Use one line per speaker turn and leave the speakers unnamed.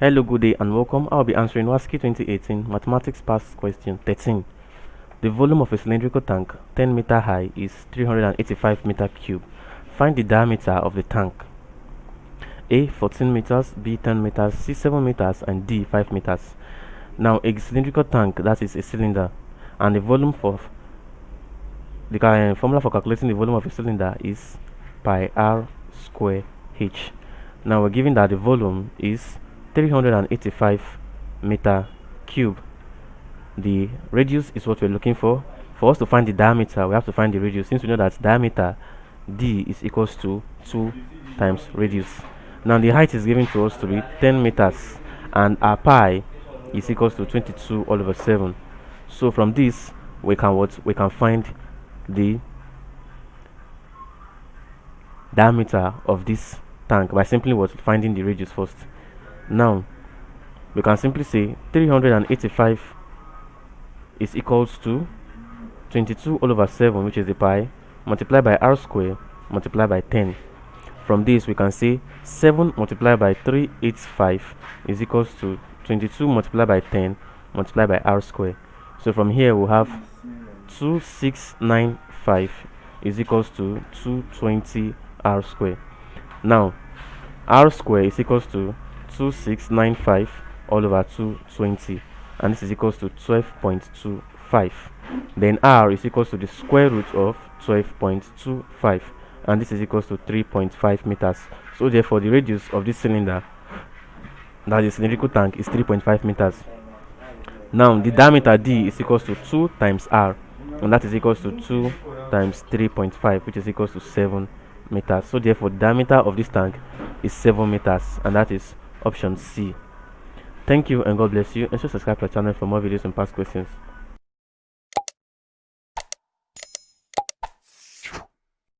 Hello, good day and welcome. I'll be answering WASSCE 2018 Mathematics Past Question 13. The volume of a cylindrical tank 10 meter high is 385 meter cube. Find the diameter of the tank. A 14 meters, B 10 meters, C 7 meters and D 5 meters. Now a cylindrical tank, that is a cylinder, and the volume for the formula for calculating the volume of a cylinder is pi r square h. Now we're given that the volume is 385 meter cube. The radius is what we're looking for. For us to find the diameter, we have to find the radius. Since we know that diameter d is equals to 2 times radius. Now the height is given to us to be 10 meters and our pi is equals to 22 all over 7. So from this we can find the diameter of this tank by simply finding the radius first. Now we can simply say 385 is equals to 22 all over 7, which is the pi, multiplied by r square multiplied by 10. From this we can say 7 multiplied by 385 is equals to 22 multiplied by 10 multiplied by r square. So from here we have 2695 is equals to 220 r square. Now r square is equals to 2695 all over 220, and this is equals to 12.25. Then r is equals to the square root of 12.25, and this is equals to 3.5 meters. So therefore the radius of this cylinder, that is cylindrical tank, is 3.5 meters. Now the diameter d is equals to 2 times r, and that is equals to 2 times 3.5, which is equals to 7 meters. So therefore the diameter of this tank is 7 meters, and that is option C. Thank you and God bless you, and subscribe to our channel for more videos and past questions.